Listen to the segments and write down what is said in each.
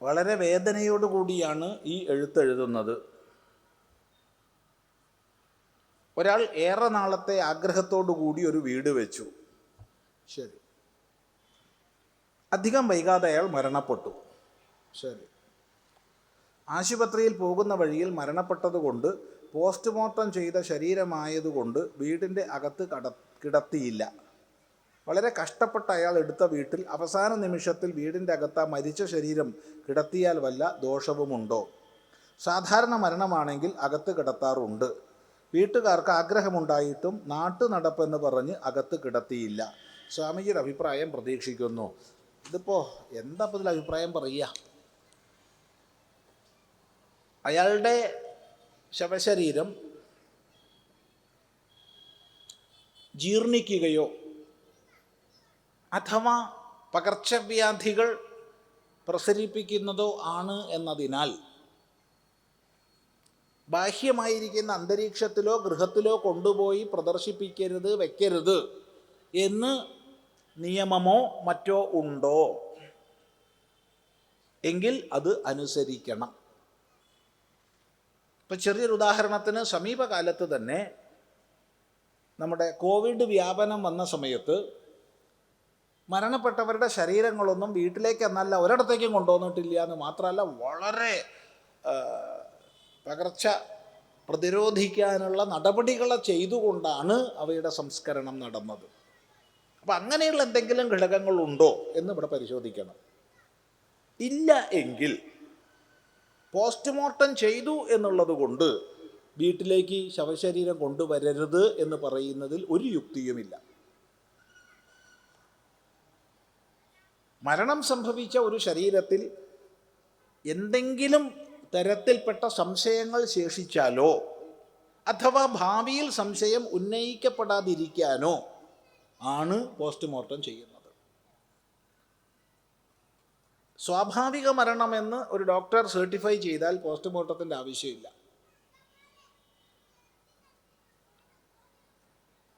വളരെ വേദനയോടുകൂടിയാണ് ഈ എഴുത്തെഴുതുന്നത്. ഒരാൾ ഏറെ നാളത്തെ ആഗ്രഹത്തോടു കൂടി ഒരു വീട് വെച്ചു. ശരി. അധികം വൈകാതെ അയാൾ മരണപ്പെട്ടു. ശരി. ആശുപത്രിയിൽ പോകുന്ന വഴിയിൽ മരണപ്പെട്ടതുകൊണ്ട് പോസ്റ്റ്മോർട്ടം ചെയ്ത ശരീരമായതുകൊണ്ട് വീടിൻ്റെ അകത്ത് കിടത്തിയില്ല. വളരെ കഷ്ടപ്പെട്ട് അയാൾ എടുത്ത വീട്ടിൽ അവസാന നിമിഷത്തിൽ വീടിൻ്റെ അകത്ത് ആ മരിച്ച ശരീരം കിടത്തിയാൽ വല്ല ദോഷവുമുണ്ടോ? സാധാരണ മരണമാണെങ്കിൽ അകത്ത് കിടത്താറുണ്ട്. വീട്ടുകാർക്ക് ആഗ്രഹമുണ്ടായിട്ടും നാട്ടു നടപ്പെന്ന് പറഞ്ഞ് അകത്ത് കിടത്തിയില്ല. സ്വാമിജിയുടെ അഭിപ്രായം പ്രതീക്ഷിക്കുന്നു. ഇതിപ്പോൾ എന്താ ഇതിൽ അഭിപ്രായം പറയുക? അയാളുടെ ശവശരീരം ജീർണിക്കുകയോ അഥവാ പകർച്ചവ്യാധികൾ പ്രസരിപ്പിക്കുന്നതോ ആണ് എന്നതിനാൽ ബാഹ്യമായിരിക്കുന്ന അന്തരീക്ഷത്തിലോ ഗൃഹത്തിലോ കൊണ്ടുപോയി പ്രദർശിപ്പിക്കരുത്, വയ്ക്കരുത് എന്ന് നിയമമോ മറ്റോ ഉണ്ടോ എങ്കിൽ അത് അനുസരിക്കണം. ഇപ്പം ചെറിയൊരു ഉദാഹരണത്തിന്, സമീപകാലത്ത് തന്നെ നമ്മുടെ കോവിഡ് വ്യാപനം വന്ന സമയത്ത് മരണപ്പെട്ടവരുടെ ശരീരങ്ങളൊന്നും വീട്ടിലേക്ക് എന്നല്ല ഒരിടത്തേക്കും കൊണ്ടുവന്നിട്ടില്ല എന്ന് മാത്രമല്ല, വളരെ പകർച്ച പ്രതിരോധിക്കാനുള്ള നടപടികൾ ചെയ്തുകൊണ്ടാണ് അവയുടെ സംസ്കരണം നടന്നത്. അപ്പം അങ്ങനെയുള്ള എന്തെങ്കിലും ഘടകങ്ങളുണ്ടോ എന്ന് ഇവിടെ പരിശോധിക്കണം. ഇല്ല എങ്കിൽ പോസ്റ്റ്മോർട്ടം ചെയ്തു എന്നുള്ളത് കൊണ്ട് വീട്ടിലേക്ക് ശവശരീരം കൊണ്ടുവരരുത് എന്ന് പറയുന്നതിൽ ഒരു യുക്തിയുമില്ല. മരണം സംഭവിച്ച ഒരു ശരീരത്തിൽ എന്തെങ്കിലും തരത്തിൽപ്പെട്ട സംശയങ്ങൾ ശേഷിച്ചാലോ അഥവാ ഭാവിയിൽ സംശയം ഉന്നയിക്കപ്പെടാതിരിക്കാനോ ആണ് പോസ്റ്റ്മോർട്ടം ചെയ്യുന്നത്. സ്വാഭാവിക മരണമെന്ന് ഒരു ഡോക്ടർ സർട്ടിഫൈ ചെയ്താൽ പോസ്റ്റ്മോർട്ടത്തിൻ്റെ ആവശ്യമില്ല.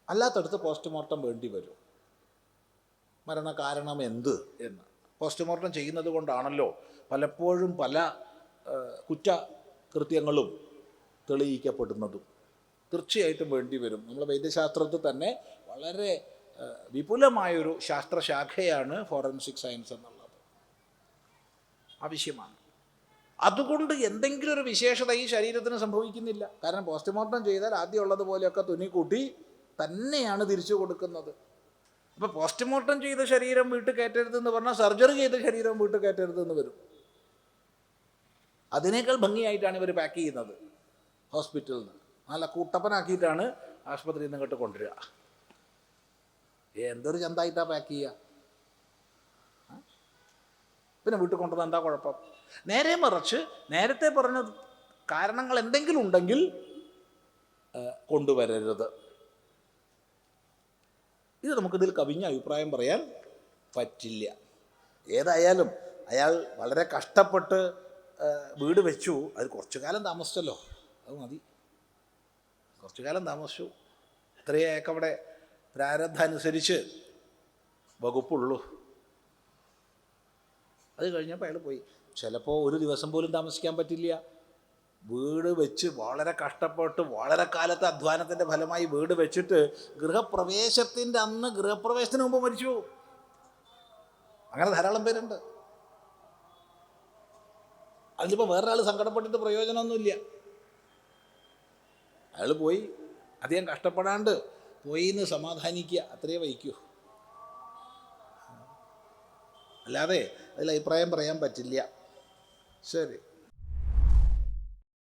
അല്ലാത്തടത്ത് പോസ്റ്റ്മോർട്ടം വേണ്ടി വരും. മരണകാരണം എന്ത് എന്ന് പോസ്റ്റ്മോർട്ടം ചെയ്യുന്നത് കൊണ്ടാണല്ലോ പലപ്പോഴും പല കുറ്റകൃത്യങ്ങളും തെളിയിക്കപ്പെടുന്നതും. തീർച്ചയായിട്ടും വേണ്ടി വരും. നമ്മുടെ വൈദ്യശാസ്ത്രത്തിൽ തന്നെ വളരെ വിപുലമായൊരു ശാസ്ത്രശാഖയാണ് ഫോറൻസിക് സയൻസ് എന്നുള്ളത്. ആവശ്യമാണ്. അതുകൊണ്ട് എന്തെങ്കിലും ഒരു വിശേഷത ഈ ശരീരത്തിന് സംഭവിക്കുന്നില്ല. കാരണം പോസ്റ്റ്മോർട്ടം ചെയ്താൽ ആദ്യം ഉള്ളതുപോലെയൊക്കെ തുന്നിക്കൂട്ടി തന്നെയാണ് തിരിച്ചു കൊടുക്കുന്നത്. അപ്പോൾ പോസ്റ്റ്മോർട്ടം ചെയ്ത ശരീരം വീട്ടിൽ കയറ്റരുതെന്ന് പറഞ്ഞാൽ സർജറി ചെയ്ത ശരീരം വീട്ടിൽ കയറ്റരുതെന്ന് വരും. അതിനേക്കാൾ ഭംഗിയായിട്ടാണ് ഇവർ പാക്ക് ചെയ്യുന്നത്. ഹോസ്പിറ്റലിൽ നിന്ന് നല്ല കൂട്ടപ്പനാക്കിയിട്ടാണ് ആശുപത്രിയിൽ നിന്ന് ഇങ്ങോട്ട് കൊണ്ടുവരിക. എന്തൊരു ചന്തായിട്ടാണ് പാക്ക് ചെയ്യുക. പിന്നെ വീട്ടിൽ കൊണ്ടുവന്ന് എന്താ കുഴപ്പം? നേരെ മറിച്ച് നേരത്തെ പറഞ്ഞ കാരണങ്ങൾ എന്തെങ്കിലും ഉണ്ടെങ്കിൽ കൊണ്ടുവരരുത്. ഇത് നമുക്കിതിൽ കവിഞ്ഞ അഭിപ്രായം പറയാൻ പറ്റില്ല. ഏതായാലും അയാൾ വളരെ കഷ്ടപ്പെട്ട് വീട് വെച്ചു. അത് കുറച്ചു കാലം താമസിച്ചല്ലോ, അത് മതി. കുറച്ചു കാലം താമസിച്ചു. ഇത്രയൊക്കെ അവിടെ പ്രാരബ്ധം അനുസരിച്ച് വകുപ്പുള്ളൂ. അത് കഴിഞ്ഞപ്പോൾ അയാൾ പോയി. ചിലപ്പോൾ ഒരു ദിവസം പോലും താമസിക്കാൻ പറ്റില്ല. വീട് വെച്ച് വളരെ കഷ്ടപ്പെട്ട് വളരെ കാലത്തെ അധ്വാനത്തിൻ്റെ ഫലമായി വീട് വെച്ചിട്ട് ഗൃഹപ്രവേശത്തിൻ്റെ അന്ന് ഗൃഹപ്രവേശത്തിന് മുമ്പ് മരിച്ചു. അങ്ങനെ ധാരാളം പേരുണ്ട്. അതിലിപ്പോൾ വേറൊരാൾ സങ്കടപ്പെട്ടിട്ട് പ്രയോജനമൊന്നുമില്ല. അയാൾ പോയി, അധികം കഷ്ടപ്പെടാണ്ട് പോയി എന്ന് സമാധാനിക്കുക, അത്രയേ വഹിക്കൂ. അല്ലാതെ അതിൽ അഭിപ്രായം പറയാൻ പറ്റില്ല. ശരി.